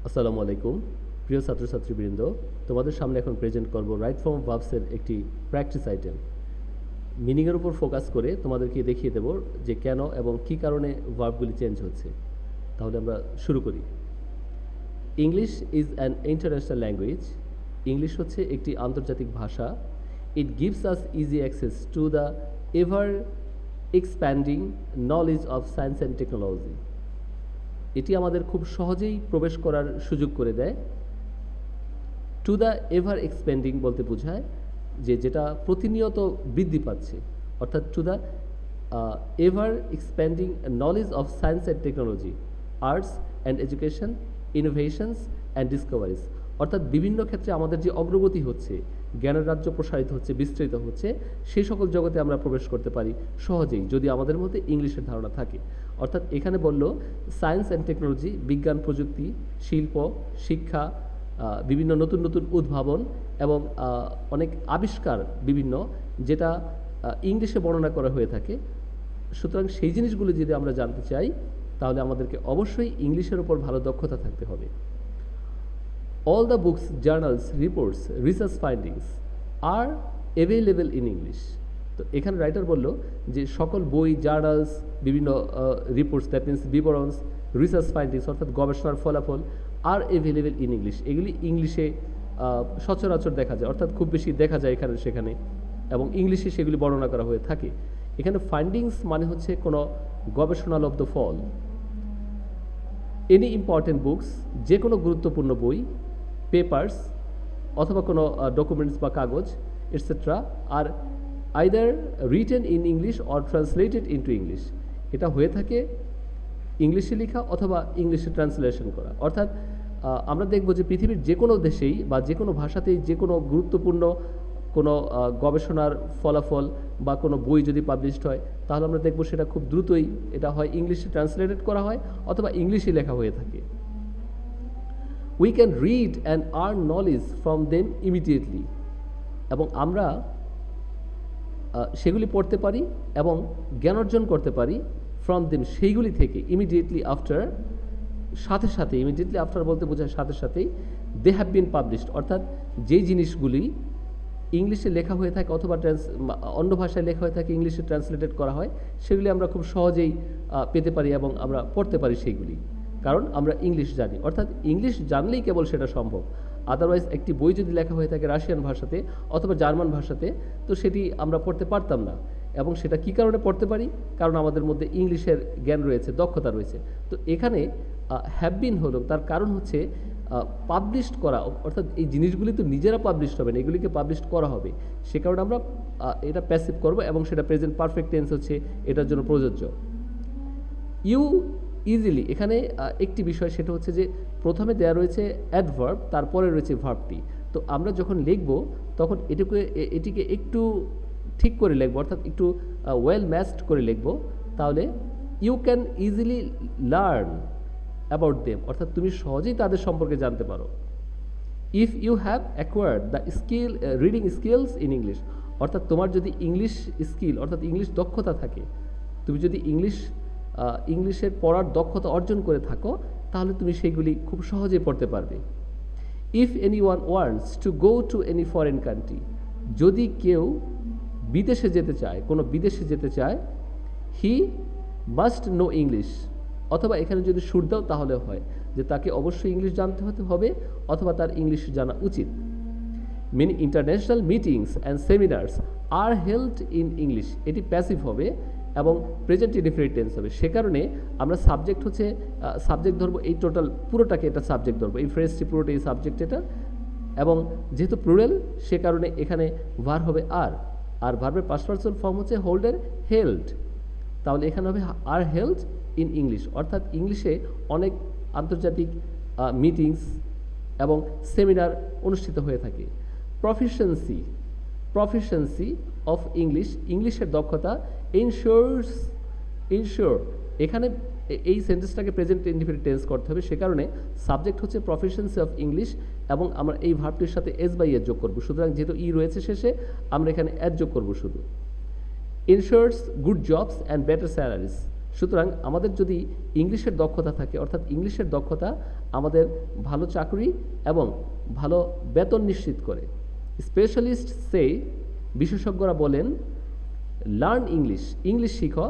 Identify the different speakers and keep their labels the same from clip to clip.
Speaker 1: আসসালামু আলাইকুম প্রিয় ছাত্রছাত্রীবৃন্দ, তোমাদের সামনে এখন প্রেজেন্ট করব রাইট ফর্ম ভার্বসের একটি প্র্যাকটিস আইটেম। মিনিংয়ের উপর ফোকাস করে তোমাদেরকে দেখিয়ে দেব যে কেন এবং কী কারণে ভার্বগুলি চেঞ্জ হচ্ছে। তাহলে আমরা শুরু করি। English is an international language. English হচ্ছে একটি আন্তর্জাতিক ভাষা। It gives us easy access to the ever expanding knowledge of science and technology. এটি আমাদের খুব সহজেই প্রবেশ করার সুযোগ করে দেয়। টু দ্য এভার এক্সপেন্ডিং বলতে বোঝায় যেটা প্রতিনিয়ত বৃদ্ধি পাচ্ছে, অর্থাৎ to the ever expanding knowledge of science and technology, arts and education, innovations and discoveries. অর্থাৎ বিভিন্ন ক্ষেত্রে আমাদের যে অগ্রগতি হচ্ছে, জ্ঞানের রাজ্য প্রসারিত হচ্ছে, বিস্তৃত হচ্ছে, সেই সকল জগতে আমরা প্রবেশ করতে পারি সহজেই যদি আমাদের মধ্যে ইংলিশের ধারণা থাকে। অর্থাৎ এখানে বলল সায়েন্স অ্যান্ড টেকনোলজি, বিজ্ঞান প্রযুক্তি, শিল্প, শিক্ষা, বিভিন্ন নতুন নতুন উদ্ভাবন এবং অনেক আবিষ্কার বিভিন্ন, যেটা ইংলিশে বর্ণনা করা হয়ে থাকে। সুতরাং সেই জিনিসগুলো যদি আমরা জানতে চাই তাহলে আমাদেরকে অবশ্যই ইংলিশের উপর ভালো দক্ষতা থাকতে হবে। All the books, journals, reports, research findings are available in English. তো এখানে রাইটার বলল যে সকল বই, জার্নালস, বিভিন্ন রিপোর্টস, দ্যাট মিনস বিবরণস, রিসার্চ ফাইন্ডিংস অর্থাৎ গবেষণার ফলাফল আর অ্যাভেলেবেল ইন ইংলিশ, এগুলি ইংলিশে সচরাচর দেখা যায়, অর্থাৎ খুব বেশি দেখা যায় এখানে সেখানে, এবং ইংলিশে সেগুলি বর্ণনা করা হয়ে থাকে। এখানে ফাইন্ডিংস মানে হচ্ছে কোনো গবেষণালব্ধ ফল। এনি ইম্পর্টেন্ট বুকস, যে কোনো গুরুত্বপূর্ণ বই, পেপার্স অথবা কোনো ডকুমেন্টস বা কাগজ এটসেট্রা আর either written in English or translated into English. এটা হয়ে থাকে ইংলিশে লেখা অথবা ইংলিশে ট্রান্সলেশন করা। অর্থাৎ আমরা দেখব যে পৃথিবীর যে কোনো দেশেই বা যে কোনো ভাষাতেই যে কোনো গুরুত্বপূর্ণ কোনো গবেষণার ফলাফল বা কোনো বই যদি পাবলিশড হয় তাহলে আমরা দেখব সেটা খুব দ্রুতই এটা হয় ইংলিশে ট্রান্সলেটেড করা হয় অথবা ইংলিশে লেখা হয়ে থাকে। We can read and earn knowledge from them immediately, এবং আমরা সেগুলি পড়তে পারি এবং জ্ঞান অর্জন করতে পারি ফ্রম দেম, সেইগুলি থেকে, ইমিডিয়েটলি আফটার, সাথে সাথে, ইমিডিয়েটলি আফটার বলতে বোঝায় সাথে সাথেই, দে হ্যাভ বিন পাবলিশড, অর্থাৎ যেই জিনিসগুলি ইংলিশে লেখা হয়ে থাকে অথবা অন্য ভাষায় লেখা হয়ে থাকে, ইংলিশে ট্রান্সলেটেড করা হয়, সেগুলি আমরা খুব সহজেই পেতে পারি এবং আমরা পড়তে পারি সেইগুলি, কারণ আমরা ইংলিশ জানি। অর্থাৎ ইংলিশ জানলেই কেবল সেটা সম্ভব। আদারওয়াইজ একটি বই যদি লেখা হয়ে থাকে রাশিয়ান ভাষাতে অথবা জার্মান ভাষাতে, তো সেটি আমরা পড়তে পারতাম না। এবং সেটা কী কারণে পড়তে পারি? কারণ আমাদের মধ্যে ইংলিশের জ্ঞান রয়েছে, দক্ষতা রয়েছে। তো এখানে হ্যাভ বিন হলো, তার কারণ হচ্ছে পাবলিশড করা, অর্থাৎ এই জিনিসগুলি তো নিজেরা পাবলিশড হবে না, এগুলিকে পাবলিশড করা হবে। সে কারণে আমরা এটা প্যাসিভ করব এবং সেটা প্রেজেন্ট পারফেক্ট টেন্স হচ্ছে এটার জন্য প্রযোজ্য। ইউ ইজিলি, এখানে একটি বিষয় সেটা হচ্ছে যে প্রথমে দেওয়া রয়েছে অ্যাডভার্ব, তারপরে রয়েছে ভার্বটি। তো আমরা যখন লিখব তখন এটিকে একটু ঠিক করে লিখব, অর্থাৎ একটু ওয়েল ম্যাচড করে লিখব। তাহলে you can easily learn about them, অর্থাৎ তুমি সহজেই তাদের সম্পর্কে জানতে পারো। If you have acquired the skill reading skills in English, অর্থাৎ তোমার যদি ইংলিশ স্কিল অর্থাৎ ইংলিশ দক্ষতা থাকে, তুমি যদি ইংলিশের পড়ার দক্ষতা অর্জন করে থাকো তাহলে তুমি সেইগুলি খুব সহজেই পড়তে পারবে। If any one wants to go to any foreign country, যদি কেউ বিদেশে যেতে চায়, কোনো বিদেশে যেতে চায়, হি মাস্ট নো ইংলিশ, অথবা এখানে যদি সুর দাও তাহলে হয় যে তাকে অবশ্যই ইংলিশ জানতে হতে হবে অথবা তার ইংলিশ জানা উচিত। Many international meetings and seminars are held in English, এটি প্যাসিভ হবে এবং প্রেজেন্ট ইনডিফিনিট টেন্স হবে। সে কারণে আমরা সাবজেক্ট হচ্ছে সাবজেক্ট ধরবো, এই টোটাল পুরোটাকে এটা সাবজেক্ট ধরবো, এই ফ্রেজটি পুরোটাই সাবজেক্ট এটা, এবং যেহেতু প্লুরাল সে কারণে এখানে ভার হবে আর ভার্বের পাস্ট পারসন ফর্ম হচ্ছে হোল্ডের হেল্ড, তাহলে এখানে হবে আর হেল্ড ইন ইংলিশ, অর্থাৎ ইংলিশে অনেক আন্তর্জাতিক মিটিংস এবং সেমিনার অনুষ্ঠিত হয়ে থাকে। প্রফিসিয়েন্সি অফ ইংলিশ, ইংলিশের দক্ষতা, ইনশিওর, এখানে এই সেন্টেন্সটাকে প্রেজেন্ট ইনডিফিনিট টেন্স করতে হবে। সে কারণে সাবজেক্ট হচ্ছে প্রফিসিয়েন্সি অফ ইংলিশ এবং আমরা এই ভার্বটির সাথে এস বাই এস যোগ করবো। সুতরাং যেহেতু ই রয়েছে শেষে আমরা এখানে এস যোগ করবো শুধু। Ensures good jobs and better salaries, সুতরাং আমাদের যদি ইংলিশের দক্ষতা থাকে, অর্থাৎ ইংলিশের দক্ষতা আমাদের ভালো চাকরি এবং ভালো বেতন নিশ্চিত করে। স্পেশালিস্ট সে, বিশেষজ্ঞরা বলেন, লার্ন ইংলিশ, ইংলিশ শিখো,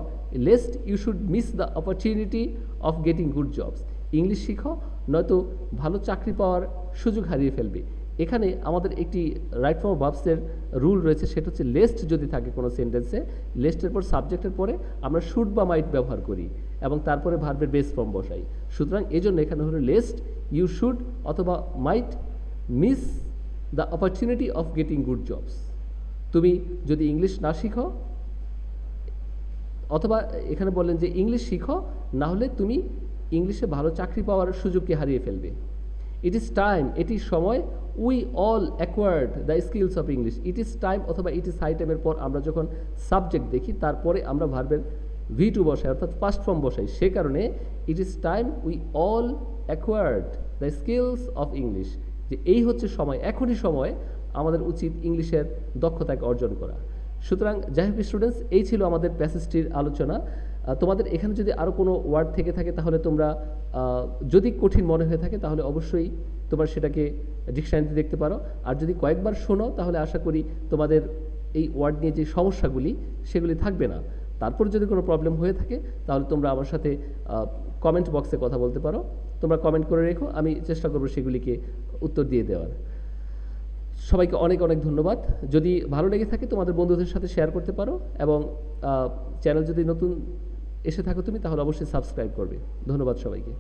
Speaker 1: lest you should miss the opportunity of getting good jobs. English শিখো, নয়তো ভালো চাকরি পাওয়ার সুযোগ হারিয়ে ফেলবে। এখানে আমাদের একটি রাইট ফর্ম ভার্বসের রুল রয়েছে, সেটা হচ্ছে লেস্ট যদি থাকে কোনো সেন্টেন্সে, লেস্টের পর সাবজেক্টের পরে আমরা শুড বা মাইট ব্যবহার করি এবং তারপরে ভার্বের বেস ফর্ম বসাই। সুতরাং এই জন্য এখানে হলো লেস্ট ইউ শুড অথবা might miss the opportunity of getting good jobs. তুমি যদি ইংলিশ না শিখো, অথবা এখানে বললেন যে ইংলিশ শিখো, না হলে তুমি ইংলিশে ভালো চাকরি পাওয়ার সুযোগকে হারিয়ে ফেলবে। ইট ইজ টাইম, এটি সময়, we all acquired the skills of English. It is time অথবা ইট ইজ হাই টাইমের পর আমরা যখন সাবজেক্ট দেখি তারপরে আমরা ভার্বের V2 বসাই, অর্থাৎ পাস্ট ফর্ম বসাই। সে কারণে it is time we all acquired the skills of English, যে এই হচ্ছে সময়, এখনই সময় আমাদের উচিত ইংলিশের দক্ষতাকে অর্জন করা। সুতরাং যাই হোক স্টুডেন্টস, এই ছিল আমাদের প্যাসেজটির আলোচনা। তোমাদের এখানে যদি আরও কোনো ওয়ার্ড থেকে থাকে তাহলে তোমরা যদি কঠিন মনে হয়ে থাকে তাহলে অবশ্যই তোমরা সেটাকে ডিকশনারিতে দেখতে পারো। আর যদি কয়েকবার শোনো তাহলে আশা করি তোমাদের এই ওয়ার্ড নিয়ে যে সমস্যাগুলি সেগুলি থাকবে না। তারপর যদি কোনো প্রবলেম হয়ে থাকে তাহলে তোমরা আমার সাথে কমেন্ট বক্সে কথা বলতে পারো। তোমরা কমেন্ট করে রেখো, আমি চেষ্টা করবো সেগুলিকে উত্তর দিয়ে দেওয়ার। সবাইকে অনেক অনেক ধন্যবাদ। যদি ভালো লেগে থাকে তোমাদের বন্ধুদের সাথে শেয়ার করতে পারো, এবং চ্যানেল যদি নতুন এসে থাকো তুমি তাহলে অবশ্যই সাবস্ক্রাইব করবে। ধন্যবাদ সবাইকে।